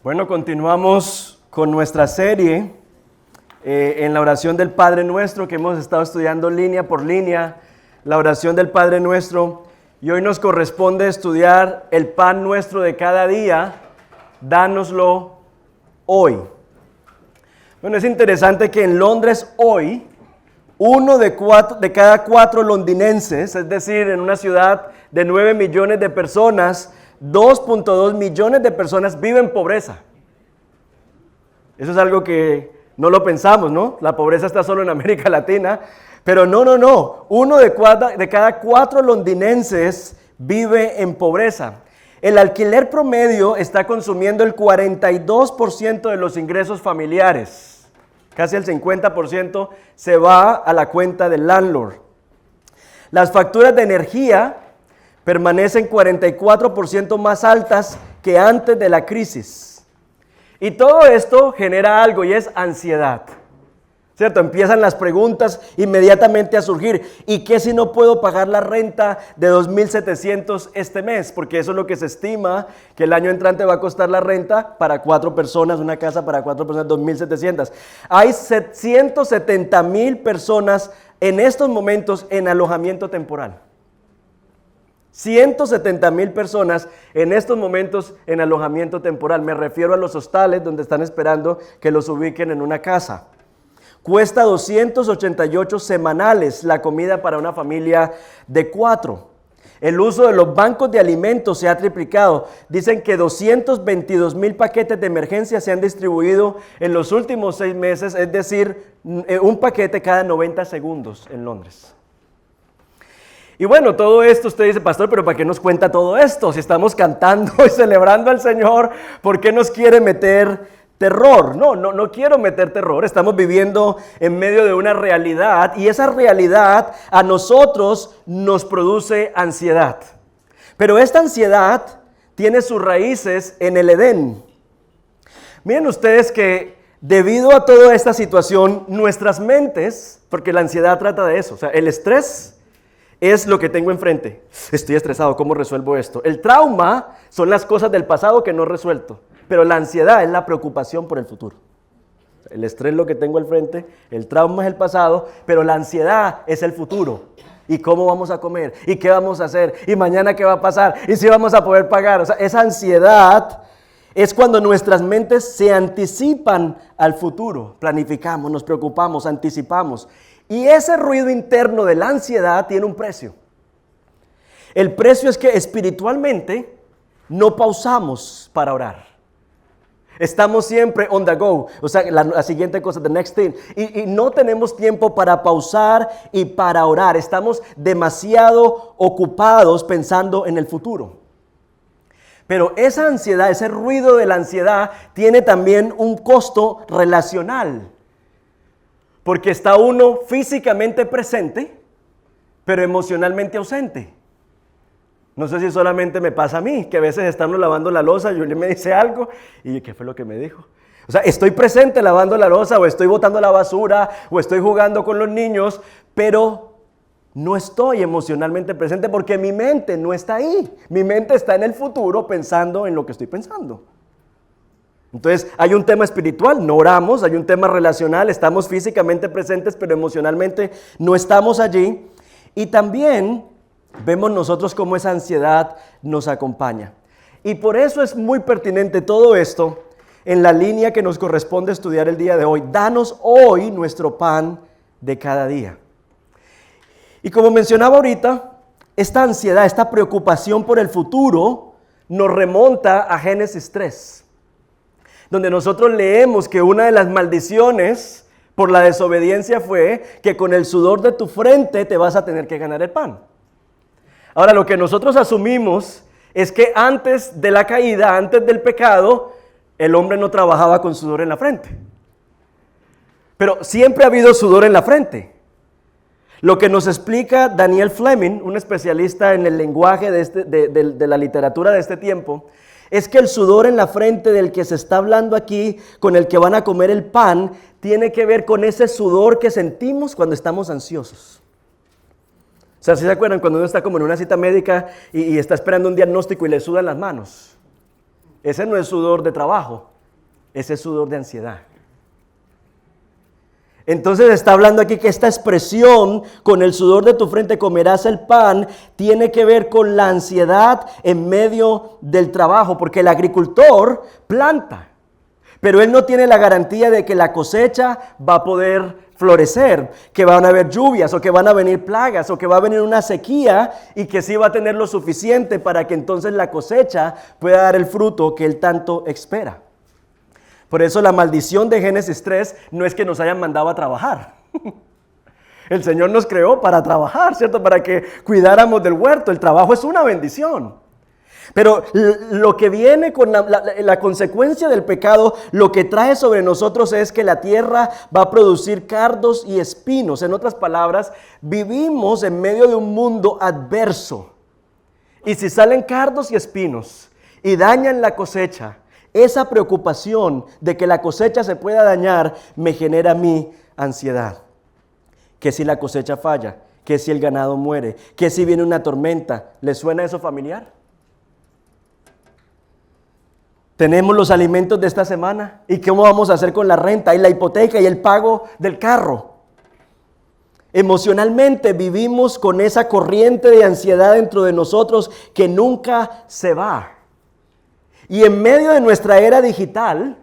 Bueno, continuamos con nuestra serie en la oración del Padre Nuestro que hemos estado estudiando línea por línea, la oración del Padre Nuestro, y hoy nos corresponde estudiar el pan nuestro de cada día, dánoslo hoy. Bueno, es interesante que en Londres hoy, uno de cada cuatro londinenses, es decir, en una ciudad de 9 millones de personas, 2.2 millones de personas viven en pobreza. Eso es algo que no lo pensamos, ¿no? La pobreza está solo en América Latina, pero no. Uno de cada cuatro londinenses vive en pobreza. El alquiler promedio está consumiendo el 42% de los ingresos familiares. Casi el 50% se va a la cuenta del landlord. Las facturas de energía permanecen 44% más altas que antes de la crisis. Y todo esto genera algo y es ansiedad. ¿Cierto? Empiezan las preguntas inmediatamente a surgir. ¿Y qué si no puedo pagar la renta de $2,700 este mes? Porque eso es lo que se estima que el año entrante va a costar la renta para 4 personas, una casa para 4 personas, 2,700. Hay 170,000 personas en estos momentos en alojamiento temporal. 170,000 personas en estos momentos en alojamiento temporal. Me refiero a los hostales donde están esperando que los ubiquen en una casa. Cuesta $288 semanales la comida para una familia de 4. El uso de los bancos de alimentos se ha triplicado. Dicen que 222,000 paquetes de emergencia se han distribuido en los últimos 6 meses, es decir, un paquete cada 90 segundos en Londres. Y bueno, todo esto usted dice, pastor, pero ¿para qué nos cuenta todo esto? Si estamos cantando y celebrando al Señor, ¿por qué nos quiere meter terror? No quiero meter terror. Estamos viviendo en medio de una realidad y esa realidad a nosotros nos produce ansiedad. Pero esta ansiedad tiene sus raíces en el Edén. Miren ustedes que debido a toda esta situación, nuestras mentes, porque la ansiedad trata de eso, o sea, el estrés es lo que tengo enfrente. Estoy estresado, ¿cómo resuelvo esto? El trauma son las cosas del pasado que no he resuelto, pero la ansiedad es la preocupación por el futuro. El estrés es lo que tengo al frente, el trauma es el pasado, pero la ansiedad es el futuro. ¿Y cómo vamos a comer? ¿Y qué vamos a hacer? ¿Y mañana qué va a pasar? ¿Y si vamos a poder pagar? O sea, esa ansiedad es cuando nuestras mentes se anticipan al futuro. Planificamos, nos preocupamos, anticipamos. Y ese ruido interno de la ansiedad tiene un precio. El precio es que espiritualmente no pausamos para orar. Estamos siempre on the go, o sea, la siguiente cosa, the next thing. Y no tenemos tiempo para pausar y para orar. Estamos demasiado ocupados pensando en el futuro. Pero esa ansiedad, ese ruido de la ansiedad tiene también un costo relacional. Porque está uno físicamente presente, pero emocionalmente ausente. No sé si solamente me pasa a mí, que a veces estamos lavando la loza, Julie me dice algo, y ¿qué fue lo que me dijo? O sea, estoy presente lavando la loza, o estoy botando la basura, o estoy jugando con los niños, pero no estoy emocionalmente presente porque mi mente no está ahí. Mi mente está en el futuro pensando en lo que estoy pensando. Entonces hay un tema espiritual, no oramos, hay un tema relacional, estamos físicamente presentes pero emocionalmente no estamos allí. Y también vemos nosotros cómo esa ansiedad nos acompaña. Y por eso es muy pertinente todo esto en la línea que nos corresponde estudiar el día de hoy. Danos hoy nuestro pan de cada día. Y como mencionaba ahorita, esta ansiedad, esta preocupación por el futuro nos remonta a Génesis 3. Donde nosotros leemos que una de las maldiciones por la desobediencia fue que con el sudor de tu frente te vas a tener que ganar el pan. Ahora, lo que nosotros asumimos es que antes de la caída, antes del pecado, el hombre no trabajaba con sudor en la frente. Pero siempre ha habido sudor en la frente. Lo que nos explica Daniel Fleming, un especialista en el lenguaje de la literatura de este tiempo, es que el sudor en la frente del que se está hablando aquí, con el que van a comer el pan, tiene que ver con ese sudor que sentimos cuando estamos ansiosos. O sea, ¿sí se acuerdan cuando uno está como en una cita médica y está esperando un diagnóstico y le sudan las manos? ese no es sudor de trabajo, ese es sudor de ansiedad. Entonces está hablando aquí que esta expresión, con el sudor de tu frente comerás el pan, tiene que ver con la ansiedad en medio del trabajo, porque el agricultor planta, pero él no tiene la garantía de que la cosecha va a poder florecer, que van a haber lluvias o que van a venir plagas o que va a venir una sequía y que sí va a tener lo suficiente para que entonces la cosecha pueda dar el fruto que él tanto espera. Por eso la maldición de Génesis 3 no es que nos hayan mandado a trabajar. El Señor nos creó para trabajar, ¿cierto? Para que cuidáramos del huerto. El trabajo es una bendición. Pero lo que viene con la consecuencia del pecado, lo que trae sobre nosotros es que la tierra va a producir cardos y espinos. En otras palabras, vivimos en medio de un mundo adverso. Y si salen cardos y espinos y dañan la cosecha, esa preocupación de que la cosecha se pueda dañar me genera a mí ansiedad. ¿Qué si la cosecha falla? ¿Qué si el ganado muere? ¿Qué si viene una tormenta? ¿Les suena eso familiar? Tenemos los alimentos de esta semana. ¿Y cómo vamos a hacer con la renta y la hipoteca y el pago del carro? Emocionalmente vivimos con esa corriente de ansiedad dentro de nosotros que nunca se va. Y en medio de nuestra era digital,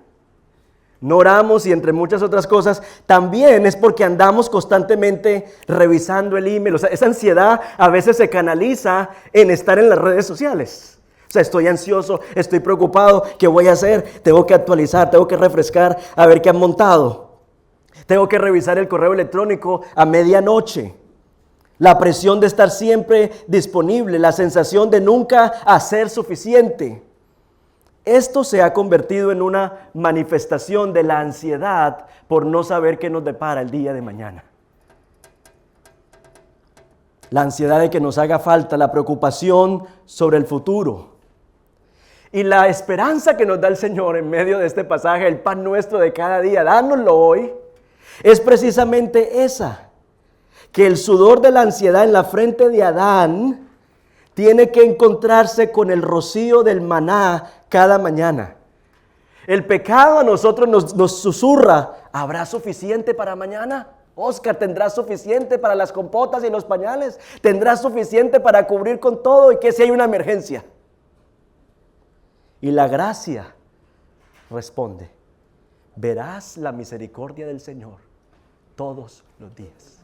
no oramos y entre muchas otras cosas, también es porque andamos constantemente revisando el email. O sea, esa ansiedad a veces se canaliza en estar en las redes sociales. O sea, estoy ansioso, estoy preocupado, ¿qué voy a hacer? Tengo que actualizar, tengo que refrescar, a ver qué han montado. Tengo que revisar el correo electrónico a medianoche. La presión de estar siempre disponible, la sensación de nunca hacer suficiente. Esto se ha convertido en una manifestación de la ansiedad por no saber qué nos depara el día de mañana. La ansiedad de que nos haga falta, la preocupación sobre el futuro. Y la esperanza que nos da el Señor en medio de este pasaje, el pan nuestro de cada día, dánoslo hoy, es precisamente esa. Que el sudor de la ansiedad en la frente de Adán tiene que encontrarse con el rocío del maná cada mañana. El pecado a nosotros nos susurra, ¿habrá suficiente para mañana? Oscar, ¿tendrás suficiente para las compotas y los pañales? ¿Tendrás suficiente para cubrir con todo? ¿Y qué si hay una emergencia? Y la gracia responde, verás la misericordia del Señor todos los días.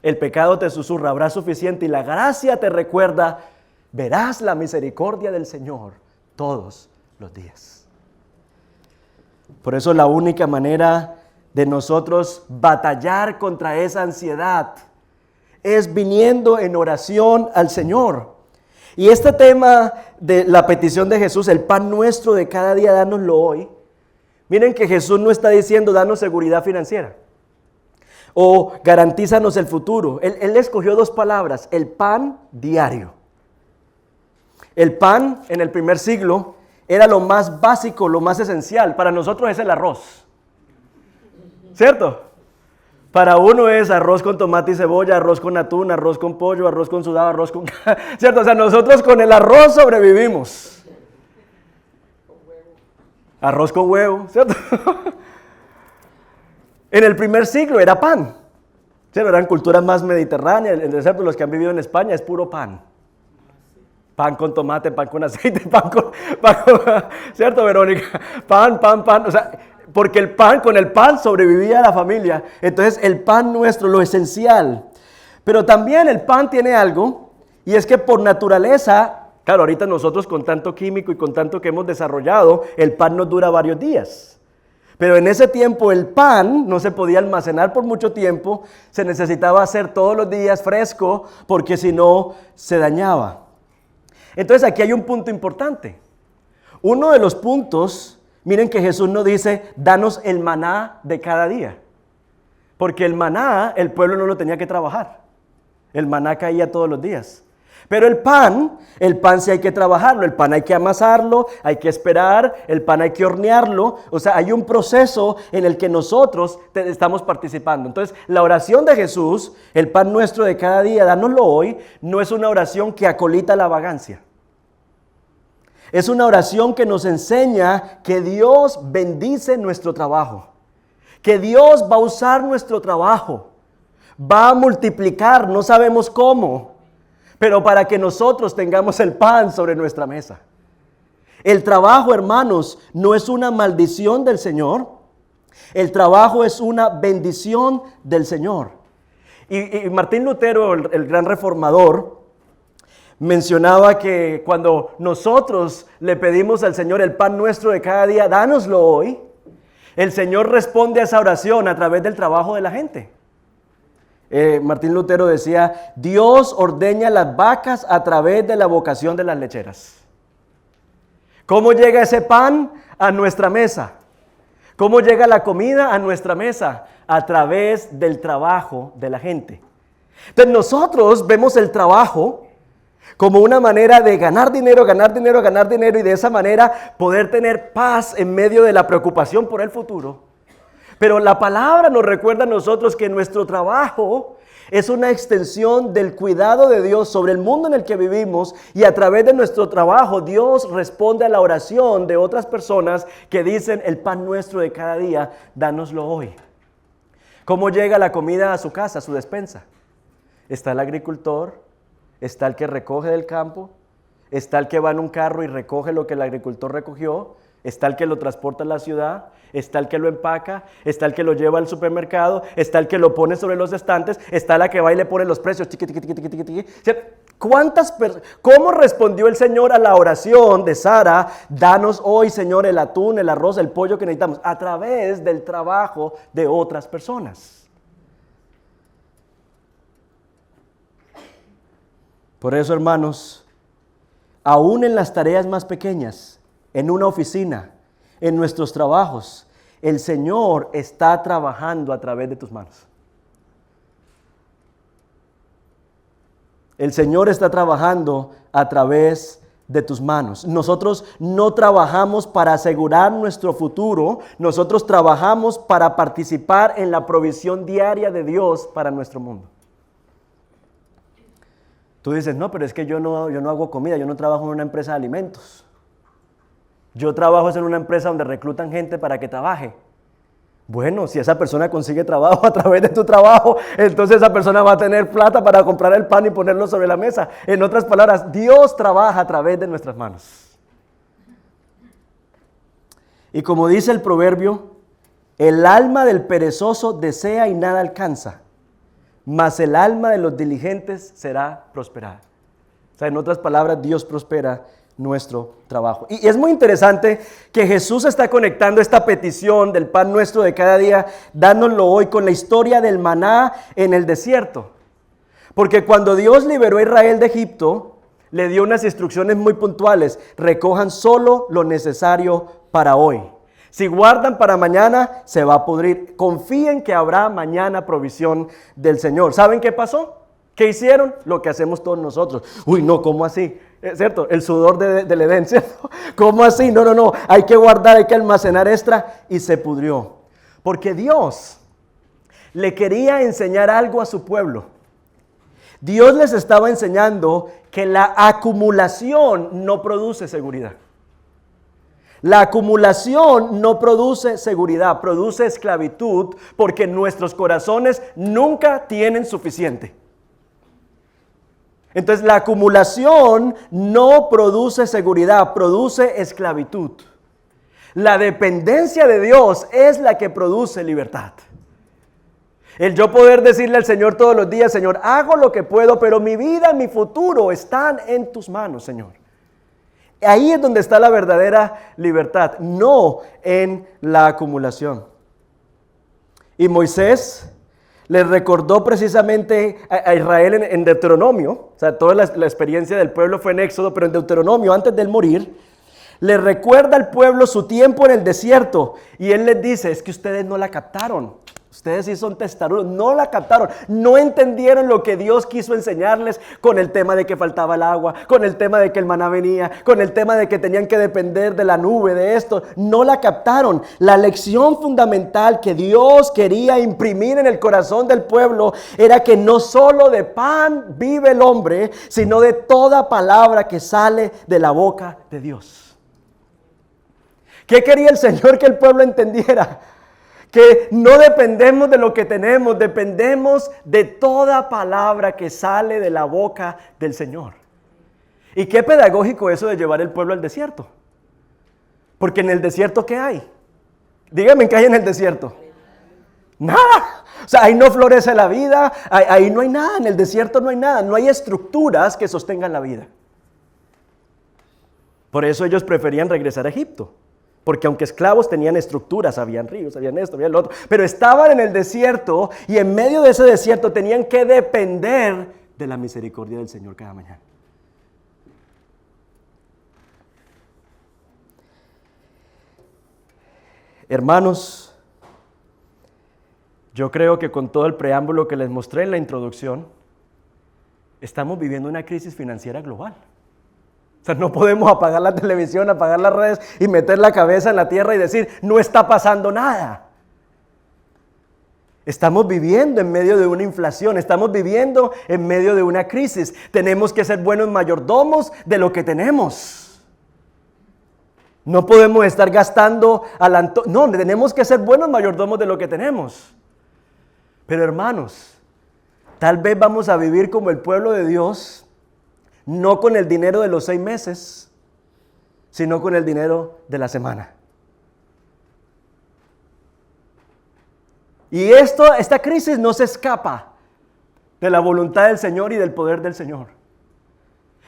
El pecado te susurra, habrá suficiente, y la gracia te recuerda, verás la misericordia del Señor todos los días. Por eso la única manera de nosotros batallar contra esa ansiedad es viniendo en oración al Señor. Y este tema de la petición de Jesús, el pan nuestro de cada día, dánoslo hoy. Miren que Jesús no está diciendo, danos seguridad financiera o garantízanos el futuro. Él escogió dos palabras, el pan diario. El pan en el primer siglo era lo más básico, lo más esencial. Para nosotros es el arroz, ¿cierto? Para uno es arroz con tomate y cebolla, arroz con atún, arroz con pollo, arroz con sudado, arroz con... ¿Cierto? O sea, nosotros con el arroz sobrevivimos. Arroz con huevo, ¿cierto? En el primer siglo era pan. ¿Cierto? Eran culturas más mediterráneas. Excepto los que han vivido en España es puro pan. Pan con tomate, pan con aceite, pan con ¿cierto, Verónica? Pan. O sea, porque con el pan sobrevivía la familia. Entonces el pan nuestro, lo esencial. Pero también el pan tiene algo, y es que por naturaleza, claro, ahorita nosotros con tanto químico y con tanto que hemos desarrollado, el pan nos dura varios días. Pero en ese tiempo el pan no se podía almacenar por mucho tiempo, se necesitaba hacer todos los días fresco, porque si no se dañaba. Entonces aquí hay un punto importante. Uno de los puntos, miren que Jesús no dice, danos el maná de cada día. Porque el maná, el pueblo no lo tenía que trabajar. El maná caía todos los días. Pero el pan sí hay que trabajarlo, el pan hay que amasarlo, hay que esperar, el pan hay que hornearlo. O sea, hay un proceso en el que nosotros estamos participando. Entonces, la oración de Jesús, el pan nuestro de cada día, dánoslo hoy, no es una oración que acolita la vagancia. Es una oración que nos enseña que Dios bendice nuestro trabajo, que Dios va a usar nuestro trabajo, va a multiplicar, no sabemos cómo, pero para que nosotros tengamos el pan sobre nuestra mesa. El trabajo, hermanos, no es una maldición del Señor, el trabajo es una bendición del Señor. Y Martín Lutero, el gran reformador, mencionaba que cuando nosotros le pedimos al Señor el pan nuestro de cada día, dánoslo hoy, el Señor responde a esa oración a través del trabajo de la gente. Martín Lutero decía, Dios ordeña las vacas a través de la vocación de las lecheras. ¿Cómo llega ese pan a nuestra mesa? ¿Cómo llega la comida a nuestra mesa? A través del trabajo de la gente. Entonces nosotros vemos el trabajo como una manera de ganar dinero, y de esa manera poder tener paz en medio de la preocupación por el futuro. Pero la palabra nos recuerda a nosotros que nuestro trabajo es una extensión del cuidado de Dios sobre el mundo en el que vivimos, y a través de nuestro trabajo Dios responde a la oración de otras personas que dicen, el pan nuestro de cada día, dánoslo hoy. ¿Cómo llega la comida a su casa, a su despensa? Está el agricultor, está el que recoge del campo, está el que va en un carro y recoge lo que el agricultor recogió, está el que lo transporta a la ciudad, está el que lo empaca, está el que lo lleva al supermercado, está el que lo pone sobre los estantes, está la que va y le pone los precios. ¿Cómo respondió el Señor a la oración de Sara? Danos hoy, Señor, el atún, el arroz, el pollo que necesitamos, a través del trabajo de otras personas. Por eso, hermanos, aún en las tareas más pequeñas, en una oficina, en nuestros trabajos, el Señor está trabajando a través de tus manos. El Señor está trabajando a través de tus manos. Nosotros no trabajamos para asegurar nuestro futuro, nosotros trabajamos para participar en la provisión diaria de Dios para nuestro mundo. Tú dices, no, pero es que yo no hago comida, yo no trabajo en una empresa de alimentos. Yo trabajo en una empresa donde reclutan gente para que trabaje. Bueno, si esa persona consigue trabajo a través de tu trabajo, entonces esa persona va a tener plata para comprar el pan y ponerlo sobre la mesa. En otras palabras, Dios trabaja a través de nuestras manos. Y como dice el proverbio, el alma del perezoso desea y nada alcanza, mas el alma de los diligentes será prosperada. O sea, en otras palabras, Dios prospera nuestro trabajo. Y es muy interesante que Jesús está conectando esta petición del pan nuestro de cada día, dándolo hoy, con la historia del maná en el desierto. Porque cuando Dios liberó a Israel de Egipto, le dio unas instrucciones muy puntuales: recojan solo lo necesario para hoy. Si guardan para mañana, se va a pudrir. Confíen que habrá mañana provisión del Señor. ¿Saben qué pasó? ¿Qué hicieron? Lo que hacemos todos nosotros. Uy, no, ¿cómo así? ¿Es cierto? El sudor del Edén, ¿cierto? ¿Cómo así? No. Hay que guardar, hay que almacenar extra. Y se pudrió. Porque Dios le quería enseñar algo a su pueblo. Dios les estaba enseñando que la acumulación no produce seguridad. La acumulación no produce seguridad, produce esclavitud, porque nuestros corazones nunca tienen suficiente. Entonces la acumulación no produce seguridad, produce esclavitud. La dependencia de Dios es la que produce libertad. El yo poder decirle al Señor todos los días: Señor, hago lo que puedo, pero mi vida, mi futuro están en tus manos, Señor. Ahí es donde está la verdadera libertad, no en la acumulación. Y Moisés le recordó precisamente a Israel en Deuteronomio, o sea, toda la experiencia del pueblo fue en Éxodo, pero en Deuteronomio, antes de morir, le recuerda al pueblo su tiempo en el desierto, y él les dice: es que ustedes no la captaron, Ustedes sí son testarudos, no la captaron, no entendieron lo que Dios quiso enseñarles con el tema de que faltaba el agua, con el tema de que el maná venía, con el tema de que tenían que depender de la nube, de esto. No la captaron. La lección fundamental que Dios quería imprimir en el corazón del pueblo era que no solo de pan vive el hombre, sino de toda palabra que sale de la boca de Dios. ¿Qué quería el Señor que el pueblo entendiera? Que no dependemos de lo que tenemos, dependemos de toda palabra que sale de la boca del Señor. Y qué pedagógico eso de llevar el pueblo al desierto. Porque en el desierto, ¿qué hay? Díganme, ¿qué hay en el desierto? Nada. O sea, ahí no florece la vida, ahí no hay nada, en el desierto no hay nada, no hay estructuras que sostengan la vida. Por eso ellos preferían regresar a Egipto. Porque aunque esclavos tenían estructuras, habían ríos, habían esto, habían lo otro, pero estaban en el desierto y en medio de ese desierto tenían que depender de la misericordia del Señor cada mañana. Hermanos, yo creo que con todo el preámbulo que les mostré en la introducción, estamos viviendo una crisis financiera global. O sea, no podemos apagar la televisión, apagar las redes y meter la cabeza en la tierra y decir, no está pasando nada. Estamos viviendo en medio de una inflación, estamos viviendo en medio de una crisis. Tenemos que ser buenos mayordomos de lo que tenemos. No podemos estar gastando no, tenemos que ser buenos mayordomos de lo que tenemos. Pero hermanos, tal vez vamos a vivir como el pueblo de Dios, no con el dinero de los 6 meses, sino con el dinero de la semana. Y esta crisis no se escapa de la voluntad del Señor y del poder del Señor,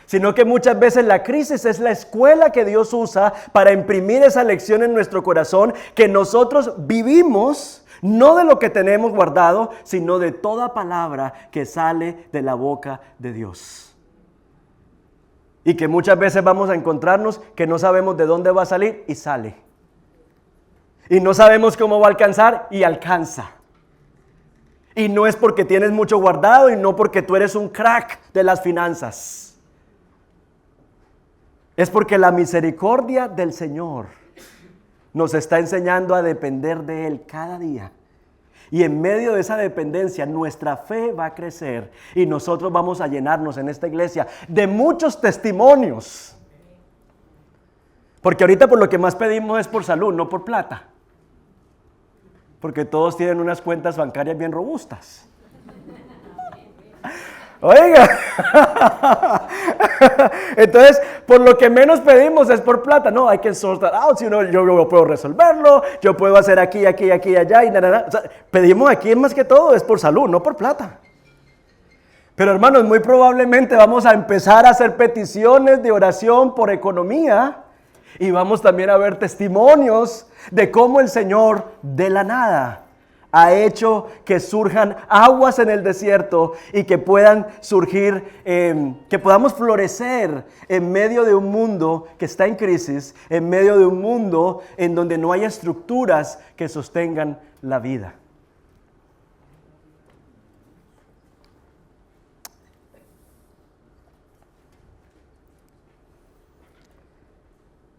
sino que muchas veces la crisis es la escuela que Dios usa para imprimir esa lección en nuestro corazón, que nosotros vivimos no de lo que tenemos guardado, sino de toda palabra que sale de la boca de Dios. Y que muchas veces vamos a encontrarnos que no sabemos de dónde va a salir y sale. Y no sabemos cómo va a alcanzar y alcanza. Y no es porque tienes mucho guardado y no porque tú eres un crack de las finanzas. Es porque la misericordia del Señor nos está enseñando a depender de Él cada día. Y en medio de esa dependencia, nuestra fe va a crecer y nosotros vamos a llenarnos en esta iglesia de muchos testimonios. Porque ahorita por lo que más pedimos es por salud, no por plata. Porque todos tienen unas cuentas bancarias bien robustas. Oiga, entonces por lo que menos pedimos es por plata. No, hay que sort that out, si no, yo puedo resolverlo, yo puedo hacer aquí, allá y nada. O sea, pedimos aquí más que todo es por salud, no por plata. Pero hermanos, muy probablemente vamos a empezar a hacer peticiones de oración por economía y vamos también a ver testimonios de cómo el Señor de la nada ha hecho que surjan aguas en el desierto y que puedan surgir, que podamos florecer en medio de un mundo que está en crisis, en medio de un mundo en donde no hay estructuras que sostengan la vida.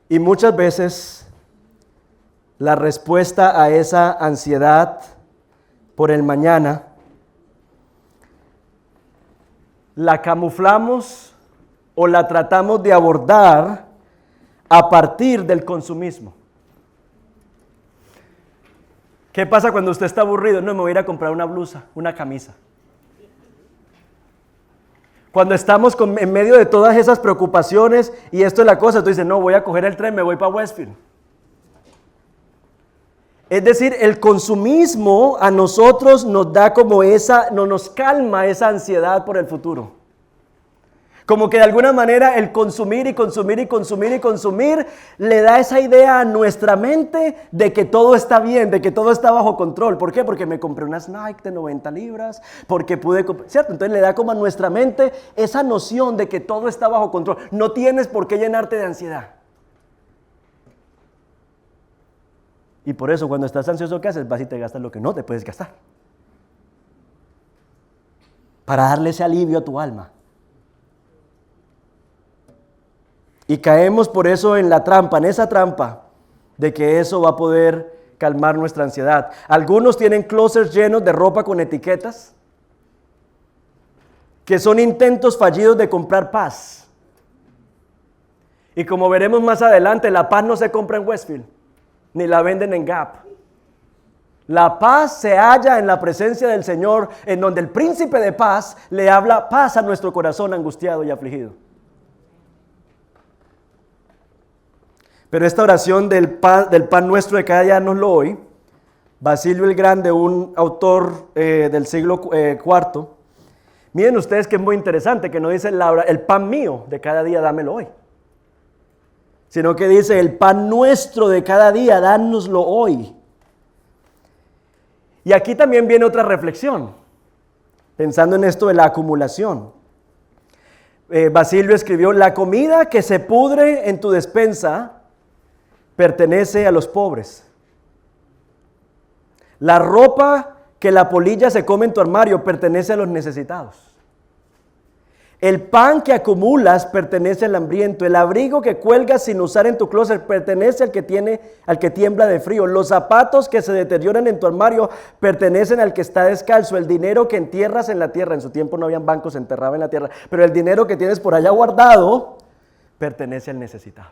Y muchas veces la respuesta a esa ansiedad por el mañana la camuflamos o la tratamos de abordar a partir del consumismo. ¿Qué pasa cuando usted está aburrido? No, me voy a ir a comprar una blusa, una camisa. Cuando estamos en medio de todas esas preocupaciones y esto es la cosa, tú dices, no, voy a coger el tren, me voy para Westfield. Es decir, el consumismo a nosotros nos da como no nos calma esa ansiedad por el futuro. Como que de alguna manera el consumir le da esa idea a nuestra mente de que todo está bien, de que todo está bajo control. ¿Por qué? Porque me compré unas Nike de 90 libras, porque pude comprar, ¿cierto? Entonces le da como a nuestra mente esa noción de que todo está bajo control. No tienes por qué llenarte de ansiedad. Y por eso cuando estás ansioso, ¿qué haces? Vas y te gastas lo que no te puedes gastar. Para darle ese alivio a tu alma. Y caemos por eso en la trampa, en esa trampa, de que eso va a poder calmar nuestra ansiedad. Algunos tienen closets llenos de ropa con etiquetas, que son intentos fallidos de comprar paz. Y como veremos más adelante, la paz no se compra en Westfield, ni la venden en Gap. La paz se halla en la presencia del Señor, en donde el príncipe de paz le habla paz a nuestro corazón angustiado y afligido. Pero esta oración del pan nuestro de cada día, dánoslo hoy, Basilio el Grande, un autor del siglo IV, miren ustedes que es muy interesante, que no dice el pan mío de cada día, dámelo hoy, sino que dice el pan nuestro de cada día, dánoslo hoy. Y aquí también viene otra reflexión, pensando en esto de la acumulación. Basilio escribió, la comida que se pudre en tu despensa pertenece a los pobres. La ropa que la polilla se come en tu armario pertenece a los necesitados. El pan que acumulas pertenece al hambriento. El abrigo que cuelgas sin usar en tu closet pertenece al que tiembla de frío. Los zapatos que se deterioran en tu armario pertenecen al que está descalzo. El dinero que entierras en la tierra, en su tiempo no habían bancos, se enterraba en la tierra, pero el dinero que tienes por allá guardado pertenece al necesitado.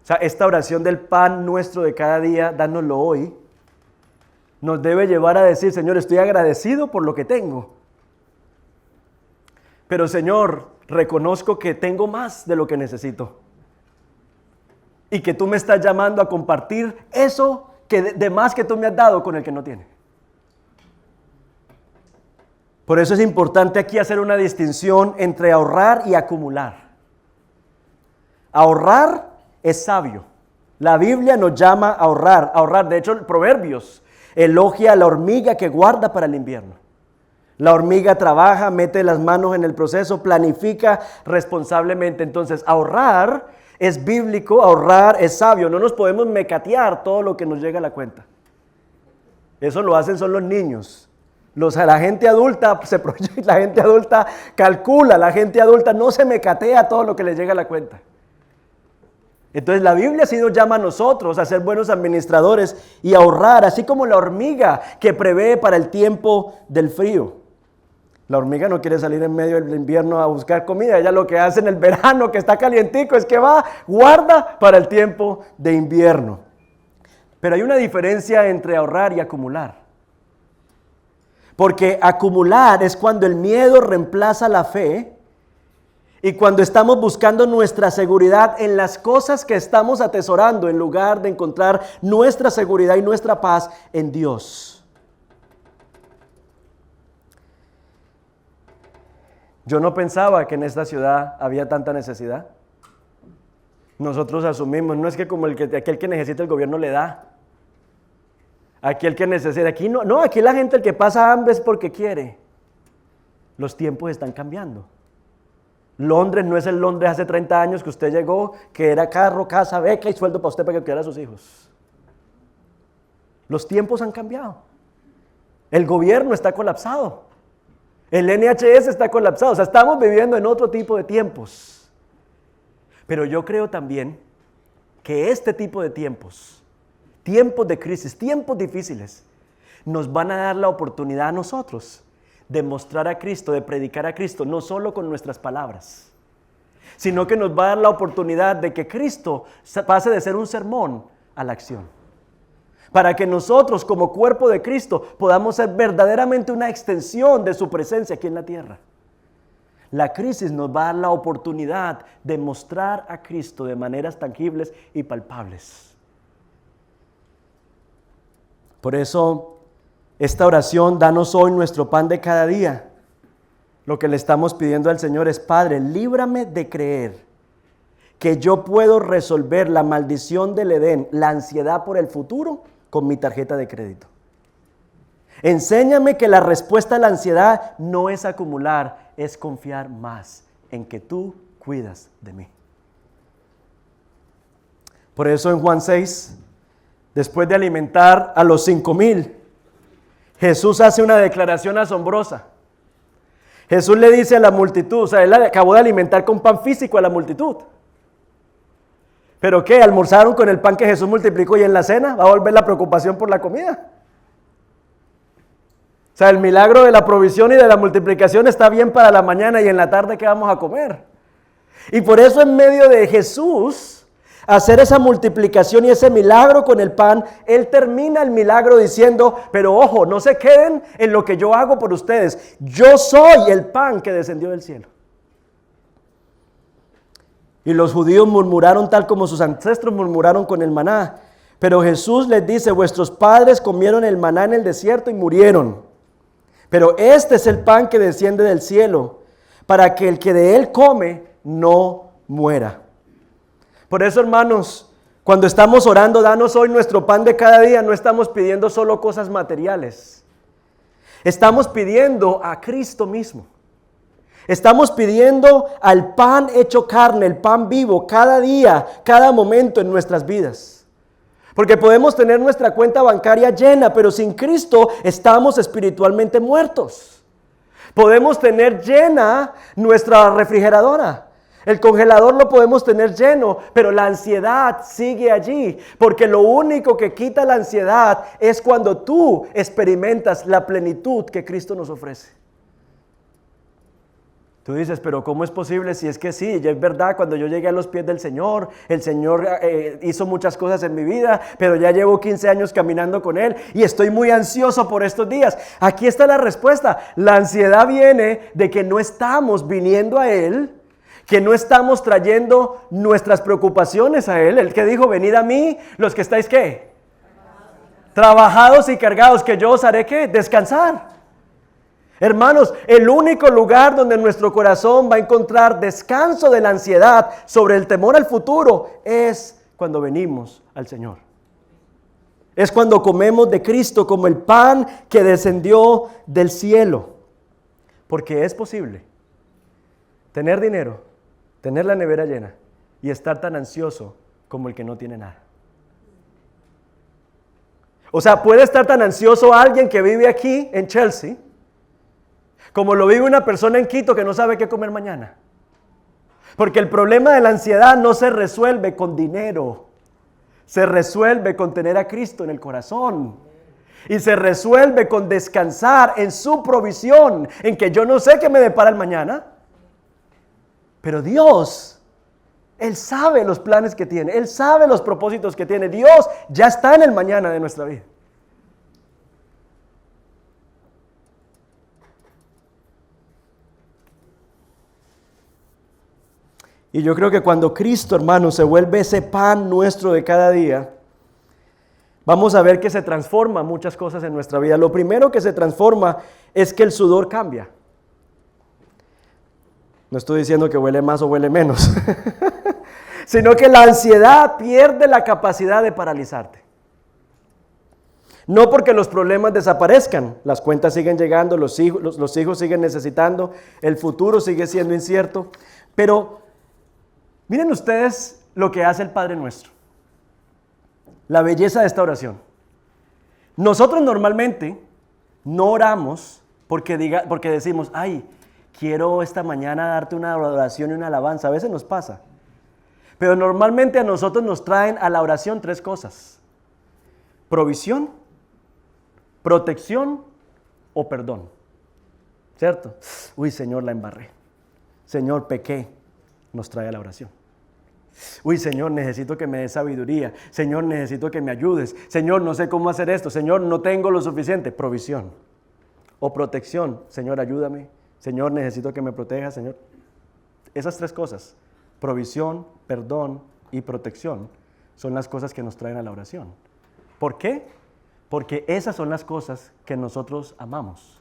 O sea, esta oración del pan nuestro de cada día, dánoslo hoy, nos debe llevar a decir, Señor, estoy agradecido por lo que tengo. Pero Señor, reconozco que tengo más de lo que necesito. Y que tú me estás llamando a compartir eso de más que tú me has dado con el que no tiene. Por eso es importante aquí hacer una distinción entre ahorrar y acumular. Ahorrar es sabio. La Biblia nos llama a ahorrar. Ahorrar, de hecho, Proverbios elogia a la hormiga que guarda para el invierno. La hormiga trabaja, mete las manos en el proceso, planifica responsablemente. Entonces, ahorrar es bíblico, ahorrar es sabio. No nos podemos mecatear todo lo que nos llega a la cuenta. Eso lo hacen son los niños. La gente adulta se proyecta, la gente adulta calcula, la gente adulta no se mecatea todo lo que le llega a la cuenta. Entonces la Biblia sí nos llama a nosotros a ser buenos administradores y ahorrar, así como la hormiga que prevé para el tiempo del frío. La hormiga no quiere salir en medio del invierno a buscar comida, ella lo que hace en el verano que está calientico es que guarda para el tiempo de invierno. Pero hay una diferencia entre ahorrar y acumular. Porque acumular es cuando el miedo reemplaza la fe y cuando estamos buscando nuestra seguridad en las cosas que estamos atesorando en lugar de encontrar nuestra seguridad y nuestra paz en Dios. Yo no pensaba que en esta ciudad había tanta necesidad. Nosotros asumimos, no es que como aquel que necesita el gobierno le da. Aquí el que necesita, aquí no, aquí la gente el que pasa hambre es porque quiere. Los tiempos están cambiando. Londres no es el Londres hace 30 años que usted llegó, que era carro, casa, beca y sueldo para usted para que criara a sus hijos. Los tiempos han cambiado. El gobierno está colapsado. El NHS está colapsado. O sea, estamos viviendo en otro tipo de tiempos. Pero yo creo también que este tipo de tiempos de crisis, tiempos difíciles, nos van a dar la oportunidad a nosotros de mostrar a Cristo, de predicar a Cristo, no solo con nuestras palabras, sino que nos va a dar la oportunidad de que Cristo pase de ser un sermón a la acción. Para que nosotros como cuerpo de Cristo podamos ser verdaderamente una extensión de su presencia aquí en la tierra. La crisis nos va a dar la oportunidad de mostrar a Cristo de maneras tangibles y palpables. Por eso, esta oración, danos hoy nuestro pan de cada día. Lo que le estamos pidiendo al Señor es, Padre, líbrame de creer que yo puedo resolver la maldición del Edén, la ansiedad por el futuro, con mi tarjeta de crédito. Enséñame que la respuesta a la ansiedad no es acumular, es confiar más en que tú cuidas de mí. Por eso en Juan 6, después de alimentar a los 5,000, Jesús hace una declaración asombrosa. Jesús le dice a la multitud, o sea, él acabó de alimentar con pan físico a la multitud. ¿Pero qué? ¿Almorzaron con el pan que Jesús multiplicó y en la cena va a volver la preocupación por la comida? O sea, el milagro de la provisión y de la multiplicación está bien para la mañana y en la tarde ¿qué vamos a comer? Y por eso en medio de Jesús hacer esa multiplicación y ese milagro con el pan, Él termina el milagro diciendo, pero ojo, no se queden en lo que yo hago por ustedes. Yo soy el pan que descendió del cielo. Y los judíos murmuraron tal como sus ancestros murmuraron con el maná. Pero Jesús les dice, vuestros padres comieron el maná en el desierto y murieron. Pero este es el pan que desciende del cielo, para que el que de él come no muera. Por eso, hermanos, cuando estamos orando, danos hoy nuestro pan de cada día, no estamos pidiendo solo cosas materiales. Estamos pidiendo a Cristo mismo. Estamos pidiendo al pan hecho carne, el pan vivo, cada día, cada momento en nuestras vidas. Porque podemos tener nuestra cuenta bancaria llena, pero sin Cristo estamos espiritualmente muertos. Podemos tener llena nuestra refrigeradora. El congelador lo podemos tener lleno, pero la ansiedad sigue allí, porque lo único que quita la ansiedad es cuando tú experimentas la plenitud que Cristo nos ofrece. Tú dices, pero ¿cómo es posible? Si es que sí, ya es verdad, cuando yo llegué a los pies del Señor, el Señor hizo muchas cosas en mi vida, pero ya llevo 15 años caminando con Él y estoy muy ansioso por estos días. Aquí está la respuesta. La ansiedad viene de que no estamos viniendo a Él, que no estamos trayendo nuestras preocupaciones a Él. El que dijo, venid a mí, los que estáis, ¿qué? Trabajados y cargados, que yo os haré, ¿qué? Descansar. Hermanos, el único lugar donde nuestro corazón va a encontrar descanso de la ansiedad sobre el temor al futuro es cuando venimos al Señor. Es cuando comemos de Cristo como el pan que descendió del cielo. Porque es posible tener dinero, tener la nevera llena y estar tan ansioso como el que no tiene nada. O sea, puede estar tan ansioso alguien que vive aquí en Chelsea, como lo vive una persona en Quito que no sabe qué comer mañana. Porque el problema de la ansiedad no se resuelve con dinero. Se resuelve con tener a Cristo en el corazón. Y se resuelve con descansar en su provisión, en que yo no sé qué me depara el mañana. Pero Dios, Él sabe los planes que tiene. Él sabe los propósitos que tiene. Dios ya está en el mañana de nuestra vida. Y yo creo que cuando Cristo, hermano, se vuelve ese pan nuestro de cada día, vamos a ver que se transforman muchas cosas en nuestra vida. Lo primero que se transforma es que el sudor cambia. No estoy diciendo que huele más o huele menos, sino que la ansiedad pierde la capacidad de paralizarte. No porque los problemas desaparezcan, las cuentas siguen llegando, los hijos siguen necesitando, el futuro sigue siendo incierto, pero miren ustedes lo que hace el Padre Nuestro. La belleza de esta oración. Nosotros normalmente no oramos porque decimos, ay, quiero esta mañana darte una oración y una alabanza. A veces nos pasa. Pero normalmente a nosotros nos traen a la oración 3 cosas. Provisión, protección o perdón. ¿Cierto? Uy, Señor, la embarré. Señor, pequé. Nos trae a la oración. Uy, Señor, necesito que me des sabiduría. Señor, necesito que me ayudes. Señor, no sé cómo hacer esto. Señor, no tengo lo suficiente. Provisión o protección. Señor, ayúdame. Señor, necesito que me protejas. Señor, esas 3 cosas, provisión, perdón y protección, son las cosas que nos traen a la oración. ¿Por qué? Porque esas son las cosas que nosotros amamos.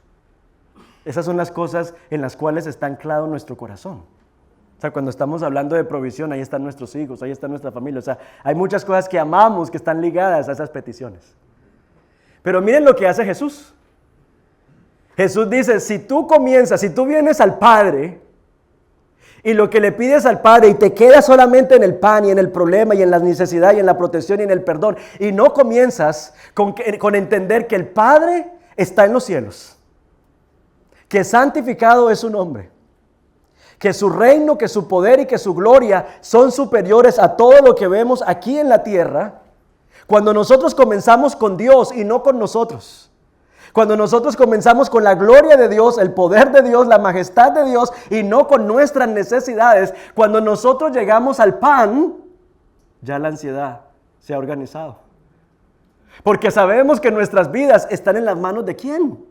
Esas son las cosas en las cuales está anclado nuestro corazón. O sea, cuando estamos hablando de provisión, ahí están nuestros hijos, ahí está nuestra familia. O sea, hay muchas cosas que amamos que están ligadas a esas peticiones. Pero miren lo que hace Jesús. Jesús dice, si tú vienes al Padre y lo que le pides al Padre y te quedas solamente en el pan y en el problema y en la necesidad y en la protección y en el perdón, y no comienzas con entender que el Padre está en los cielos, que santificado es su nombre, que su reino, que su poder y que su gloria son superiores a todo lo que vemos aquí en la tierra. Cuando nosotros comenzamos con Dios y no con nosotros, cuando nosotros comenzamos con la gloria de Dios, el poder de Dios, la majestad de Dios y no con nuestras necesidades, cuando nosotros llegamos al pan, ya la ansiedad se ha organizado. Porque sabemos que nuestras vidas están en las manos ¿de quién?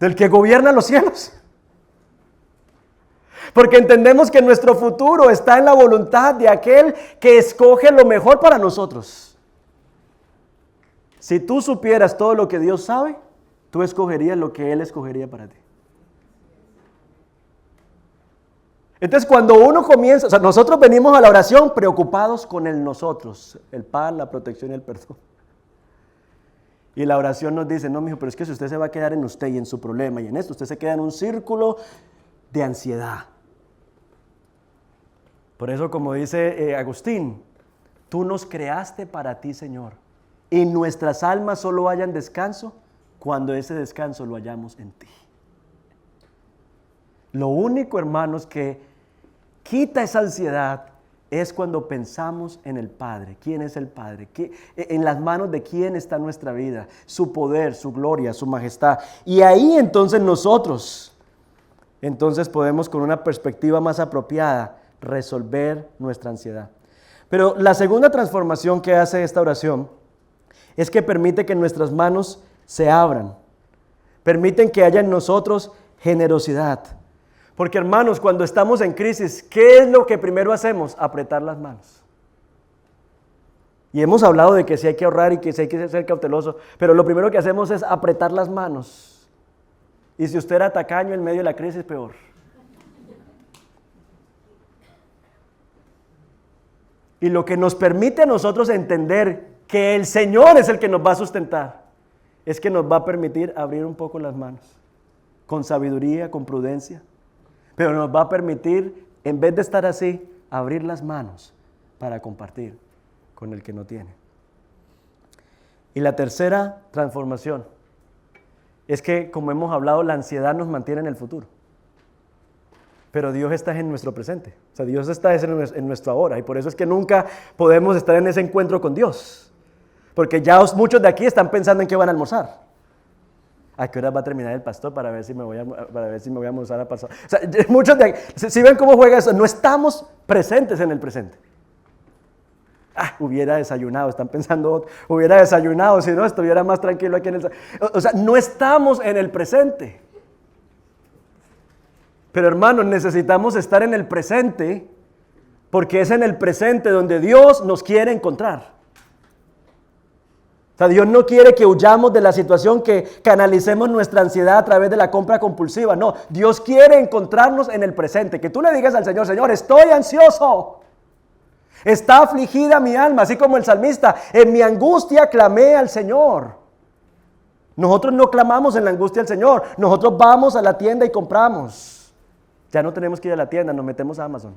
Del que gobierna los cielos. Porque entendemos que nuestro futuro está en la voluntad de aquel que escoge lo mejor para nosotros. Si tú supieras todo lo que Dios sabe, tú escogerías lo que Él escogería para ti. Entonces cuando uno comienza, nosotros venimos a la oración preocupados con el nosotros, el pan, la protección y el perdón. Y la oración nos dice, no, mijo, pero es que si usted se va a quedar en usted y en su problema y en esto, usted se queda en un círculo de ansiedad. Por eso, como dice Agustín, tú nos creaste para ti, Señor, y nuestras almas solo hallan descanso cuando ese descanso lo hallamos en ti. Lo único, hermanos, que quita esa ansiedad es cuando pensamos en el Padre. ¿Quién es el Padre? En las manos de quién está nuestra vida, su poder, su gloria, su majestad. Y ahí entonces nosotros, podemos con una perspectiva más apropiada resolver nuestra ansiedad. Pero la segunda transformación que hace esta oración es que permite que nuestras manos se abran, permiten que haya en nosotros generosidad. Porque, hermanos, cuando estamos en crisis, ¿qué es lo que primero hacemos? Apretar las manos. Y hemos hablado de que sí hay que ahorrar y que sí hay que ser cauteloso, pero lo primero que hacemos es apretar las manos. Y si usted era tacaño en medio de la crisis, peor. Y lo que nos permite a nosotros entender que el Señor es el que nos va a sustentar, es que nos va a permitir abrir un poco las manos, con sabiduría, con prudencia, pero nos va a permitir, en vez de estar así, abrir las manos para compartir con el que no tiene. Y la tercera transformación es que, como hemos hablado, la ansiedad nos mantiene en el futuro. Pero Dios está en nuestro presente. O sea, Dios está en nuestro ahora. Y por eso es que nunca podemos estar en ese encuentro con Dios. Porque ya muchos de aquí están pensando en qué van a almorzar. ¿A qué hora va a terminar el pastor para ver si me voy a almorzar a pasar? O sea, muchos de aquí, si ven cómo juega eso, no estamos presentes en el presente. Hubiera desayunado, están pensando, hubiera desayunado, si no estuviera más tranquilo aquí en el... O sea, no estamos en el presente. Pero, hermanos, necesitamos estar en el presente, porque es en el presente donde Dios nos quiere encontrar. O sea, Dios no quiere que huyamos de la situación, que canalicemos nuestra ansiedad a través de la compra compulsiva. No, Dios quiere encontrarnos en el presente. Que tú le digas al Señor, Señor, estoy ansioso. Está afligida mi alma, así como el salmista, en mi angustia clamé al Señor. Nosotros no clamamos en la angustia al Señor, nosotros vamos a la tienda y compramos. Ya no tenemos que ir a la tienda, nos metemos a Amazon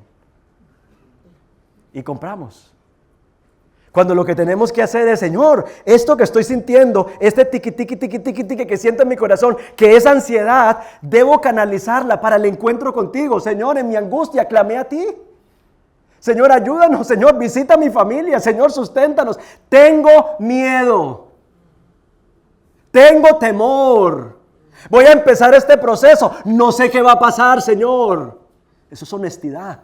y compramos. Cuando lo que tenemos que hacer es, Señor, esto que estoy sintiendo, este tiqui que siento en mi corazón, que es ansiedad, debo canalizarla para el encuentro contigo. Señor, en mi angustia clamé a ti. Señor, ayúdanos. Señor, visita a mi familia. Señor, susténtanos. Tengo miedo. Tengo temor. Voy a empezar este proceso. No sé qué va a pasar, Señor. Eso es honestidad.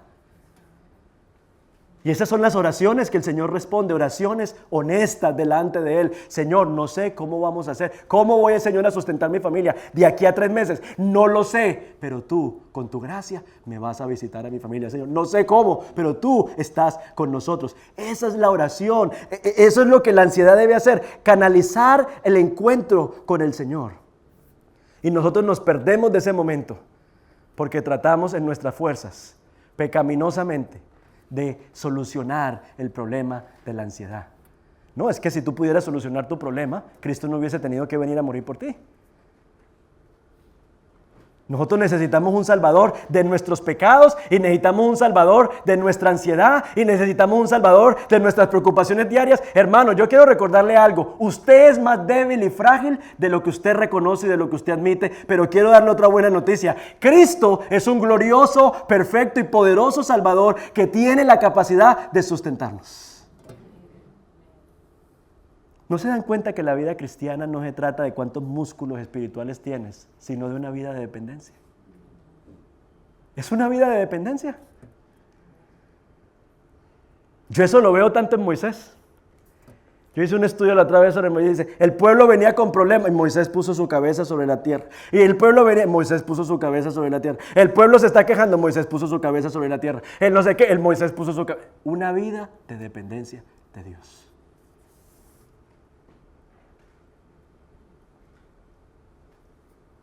Y esas son las oraciones que el Señor responde, oraciones honestas delante de Él. Señor, no sé cómo vamos a hacer. ¿Cómo voy, Señor, a sustentar mi familia de aquí a 3 meses? No lo sé, pero tú, con tu gracia, me vas a visitar a mi familia, Señor. No sé cómo, pero tú estás con nosotros. Esa es la oración. Eso es lo que la ansiedad debe hacer, canalizar el encuentro con el Señor. Y nosotros nos perdemos de ese momento porque tratamos en nuestras fuerzas, pecaminosamente, de solucionar el problema de la ansiedad. No, es que si tú pudieras solucionar tu problema, Cristo no hubiese tenido que venir a morir por ti. Nosotros necesitamos un salvador de nuestros pecados y necesitamos un salvador de nuestra ansiedad y necesitamos un salvador de nuestras preocupaciones diarias. Hermano, yo quiero recordarle algo. Usted es más débil y frágil de lo que usted reconoce y de lo que usted admite, pero quiero darle otra buena noticia. Cristo es un glorioso, perfecto y poderoso salvador que tiene la capacidad de sustentarnos. ¿No se dan cuenta que la vida cristiana no se trata de cuántos músculos espirituales tienes, sino de una vida de dependencia? Es una vida de dependencia. Yo eso lo veo tanto en Moisés. Yo hice un estudio la otra vez sobre Moisés. Dice, el pueblo venía con problemas y Moisés puso su cabeza sobre la tierra. Y el pueblo venía, Moisés puso su cabeza sobre la tierra. El pueblo se está quejando, Moisés puso su cabeza sobre la tierra. El no sé qué, el Moisés puso su cabeza. Una vida de dependencia de Dios.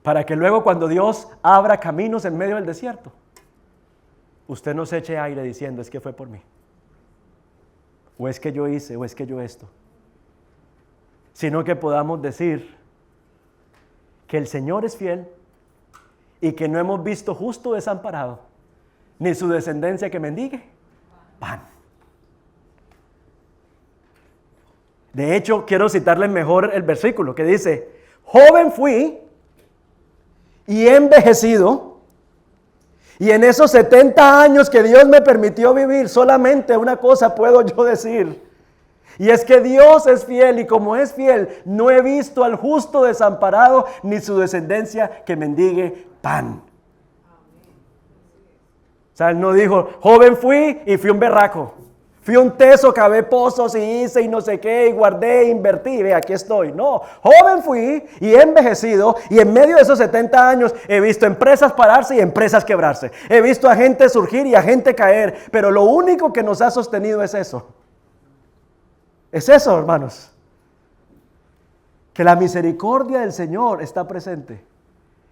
Para que luego cuando Dios abra caminos en medio del desierto, usted no se eche aire diciendo, es que fue por mí. O es que yo hice, o es que yo esto. Sino que podamos decir que el Señor es fiel y que no hemos visto justo desamparado, ni su descendencia que mendigue pan. De hecho, quiero citarles mejor el versículo que dice, joven fui y he envejecido, y en esos 70 años que Dios me permitió vivir, solamente una cosa puedo yo decir, y es que Dios es fiel, y como es fiel, no he visto al justo desamparado, ni su descendencia que mendigue pan. O sea, él no dijo, joven fui y fui un berraco. Fui un teso, cavé pozos y hice y no sé qué, y guardé, invertí, ve, aquí estoy. No, joven fui y he envejecido, y en medio de esos 70 años he visto empresas pararse y empresas quebrarse. He visto a gente surgir y a gente caer, pero lo único que nos ha sostenido es eso. Es eso, hermanos. Que la misericordia del Señor está presente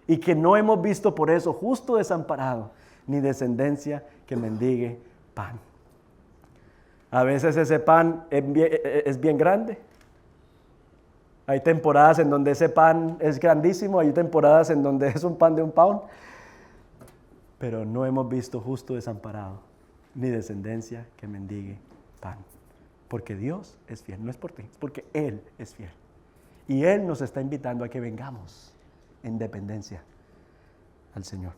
y que no hemos visto por eso justo desamparado, ni descendencia que mendigue pan. A veces ese pan es bien grande. Hay temporadas en donde ese pan es grandísimo, hay temporadas en donde es un pan de un pound. Pero no hemos visto justo desamparado, ni descendencia que mendigue pan. Porque Dios es fiel, no es por ti, es porque Él es fiel. Y Él nos está invitando a que vengamos en dependencia al Señor.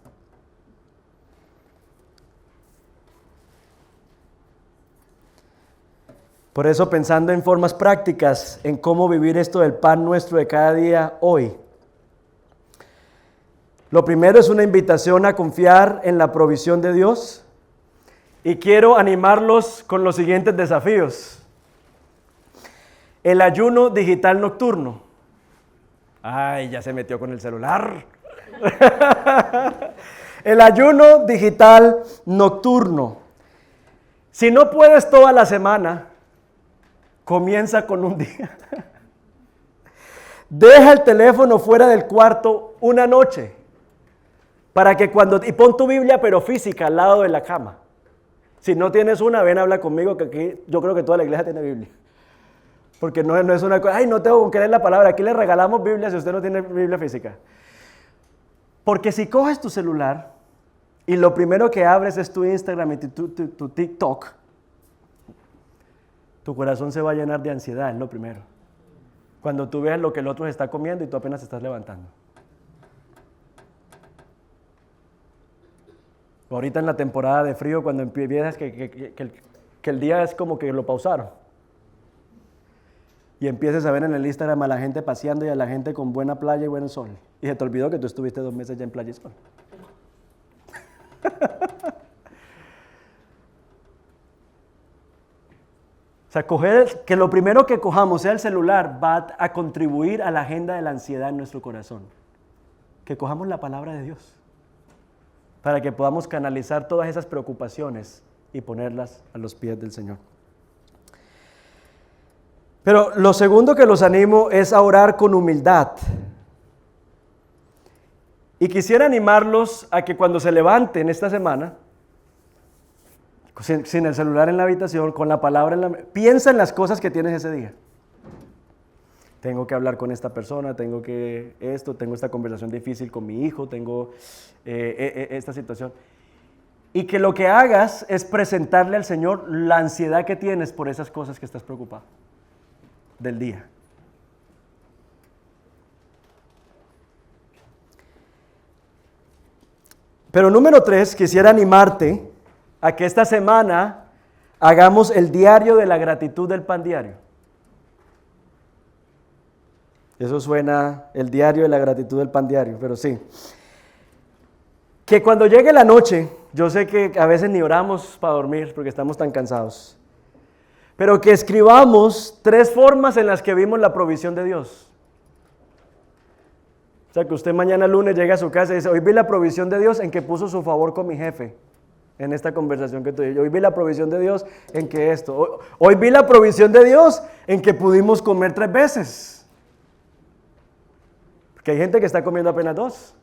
Por eso, pensando en formas prácticas, en cómo vivir esto del pan nuestro de cada día hoy, lo primero es una invitación a confiar en la provisión de Dios, y quiero animarlos con los siguientes desafíos. El ayuno digital nocturno. Ay, ya se metió con el celular. El ayuno digital nocturno. Si no puedes toda la semana, comienza con un día. Deja el teléfono fuera del cuarto una noche, para que y pon tu Biblia, pero física, al lado de la cama. Si no tienes una, ven, habla conmigo, que aquí yo creo que toda la iglesia tiene Biblia. Porque no es una cosa, ay, no tengo que leer la palabra, aquí le regalamos Biblia si usted no tiene Biblia física. Porque si coges tu celular y lo primero que abres es tu Instagram y tu TikTok, tu corazón se va a llenar de ansiedad, es lo primero. Cuando tú veas lo que el otro está comiendo y tú apenas te estás levantando. Ahorita en la temporada de frío, cuando empiezas que el día es como que lo pausaron. Y empieces a ver en el Instagram a la gente paseando y a la gente con buena playa y buen sol. Y se te olvidó que tú estuviste 2 meses ya en playa y sol. O sea, que lo primero que cojamos sea el celular va a contribuir a la agenda de la ansiedad en nuestro corazón. Que cojamos la palabra de Dios para que podamos canalizar todas esas preocupaciones y ponerlas a los pies del Señor. Pero lo segundo que los animo es a orar con humildad. Y quisiera animarlos a que cuando se levanten esta semana, sin el celular en la habitación, con la palabra en la mente, piensa en las cosas que tienes ese día. Tengo que hablar con esta persona, tengo esta conversación difícil con mi hijo, tengo esta situación. Y que lo que hagas es presentarle al Señor la ansiedad que tienes por esas cosas que estás preocupado del día. Pero número 3, quisiera animarte a que esta semana hagamos el diario de la gratitud del pan diario. Eso suena, el diario de la gratitud del pan diario, pero sí. Que cuando llegue la noche, yo sé que a veces ni oramos para dormir porque estamos tan cansados, pero que escribamos 3 formas en las que vimos la provisión de Dios. O sea, que usted mañana lunes llega a su casa y dice, hoy vi la provisión de Dios en que puso su favor con mi jefe en esta conversación que tuve. Hoy vi la provisión de Dios en que esto. Hoy vi la provisión de Dios en que pudimos comer 3 veces. Porque hay gente que está comiendo apenas 2.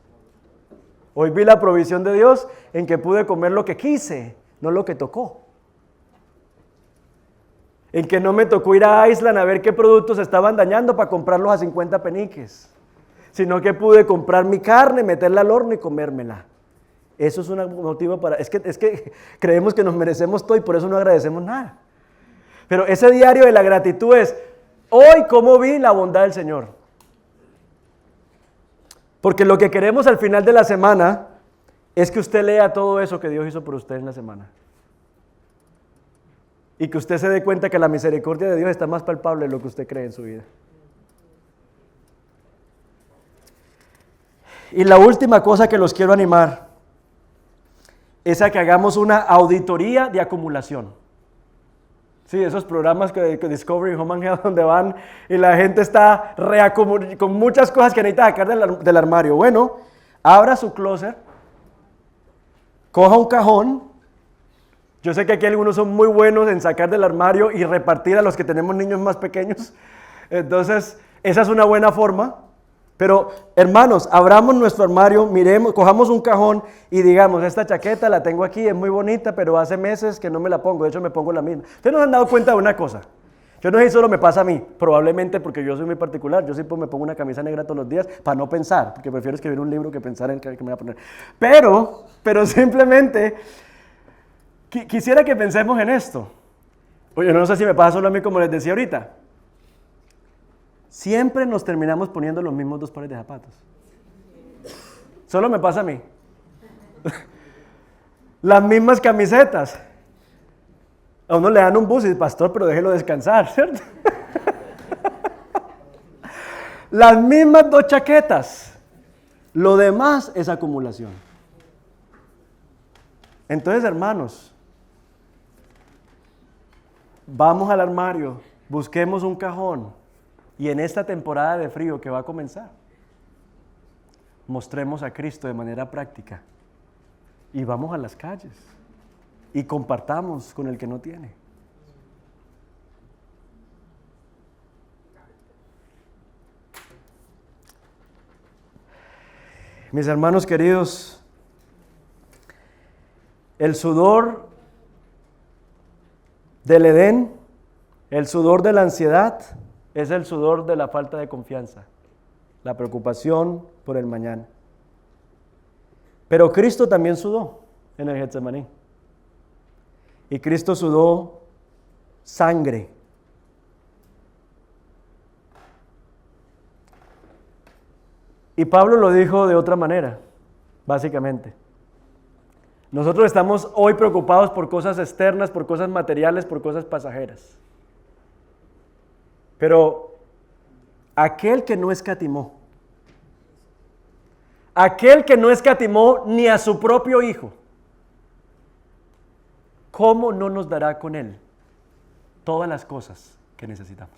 Hoy vi la provisión de Dios en que pude comer lo que quise, no lo que tocó. En que no me tocó ir a Iceland a ver qué productos estaban dañando para comprarlos a 50 peniques, sino que pude comprar mi carne, meterla al horno y comérmela. Eso es un motivo para... Es que creemos que nos merecemos todo y por eso no agradecemos nada. Pero ese diario de la gratitud es, hoy cómo vi la bondad del Señor. Porque lo que queremos al final de la semana es que usted lea todo eso que Dios hizo por usted en la semana. Y que usted se dé cuenta que la misericordia de Dios está más palpable de lo que usted cree en su vida. Y la última cosa que los quiero animar es a que hagamos una auditoría de acumulación. Sí, esos programas que Discovery Home and Health donde van y la gente está con muchas cosas que necesita sacar del armario. Bueno, abra su closet, coja un cajón. Yo sé que aquí algunos son muy buenos en sacar del armario y repartir a los que tenemos niños más pequeños. Entonces, esa es una buena forma. Pero, hermanos, abramos nuestro armario, miremos, cojamos un cajón y digamos, esta chaqueta la tengo aquí, es muy bonita, pero hace meses que no me la pongo, de hecho me pongo la misma. ¿Ustedes no se han dado cuenta de una cosa? Yo no sé si solo me pasa a mí, probablemente porque yo soy muy particular, yo siempre me pongo una camisa negra todos los días para no pensar, porque prefiero escribir un libro que pensar en que me voy a poner. Pero simplemente, quisiera que pensemos en esto. Oye, no sé si me pasa solo a mí como les decía ahorita. Siempre nos terminamos poniendo los mismos 2 pares de zapatos. Solo me pasa a mí. Las mismas camisetas. A uno le dan un bus y dice, pastor, pero déjelo descansar, ¿cierto? Las mismas 2 chaquetas. Lo demás es acumulación. Entonces, hermanos, vamos al armario, busquemos un cajón. Y en esta temporada de frío que va a comenzar, mostremos a Cristo de manera práctica. Y vamos a las calles y compartamos con el que no tiene. Mis hermanos queridos, el sudor del Edén, el sudor de la ansiedad, es el sudor de la falta de confianza, la preocupación por el mañana. Pero Cristo también sudó en el Getsemaní. Y Cristo sudó sangre. Y Pablo lo dijo de otra manera, básicamente. Nosotros estamos hoy preocupados por cosas externas, por cosas materiales, por cosas pasajeras. Pero aquel que no escatimó ni a su propio Hijo, ¿cómo no nos dará con Él todas las cosas que necesitamos?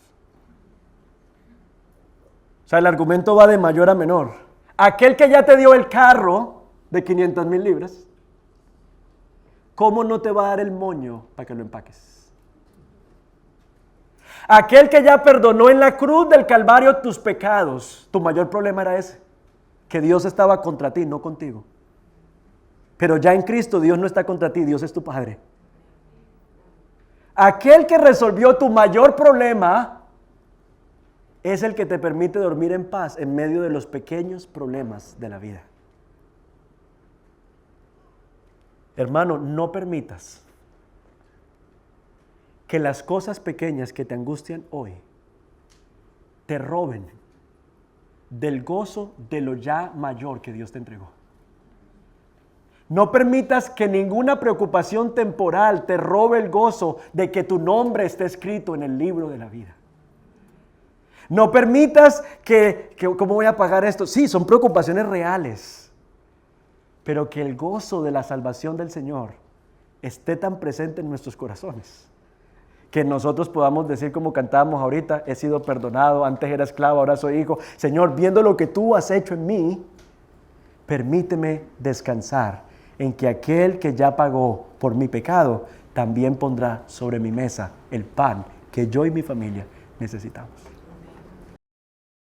O sea, el argumento va de mayor a menor. Aquel que ya te dio el carro de 500,000 libras, ¿cómo no te va a dar el moño para que lo empaques? Aquel que ya perdonó en la cruz del Calvario tus pecados, tu mayor problema era ese, que Dios estaba contra ti, no contigo. Pero ya en Cristo Dios no está contra ti, Dios es tu Padre. Aquel que resolvió tu mayor problema es el que te permite dormir en paz en medio de los pequeños problemas de la vida. Hermano, no permitas que las cosas pequeñas que te angustian hoy te roben del gozo de lo ya mayor que Dios te entregó. No permitas que ninguna preocupación temporal te robe el gozo de que tu nombre esté escrito en el libro de la vida. No permitas que ¿cómo voy a pagar esto? Sí, son preocupaciones reales, pero que el gozo de la salvación del Señor esté tan presente en nuestros corazones, que nosotros podamos decir como cantábamos ahorita: he sido perdonado, antes era esclavo, ahora soy hijo. Señor, viendo lo que tú has hecho en mí, permíteme descansar en que aquel que ya pagó por mi pecado también pondrá sobre mi mesa el pan que yo y mi familia necesitamos.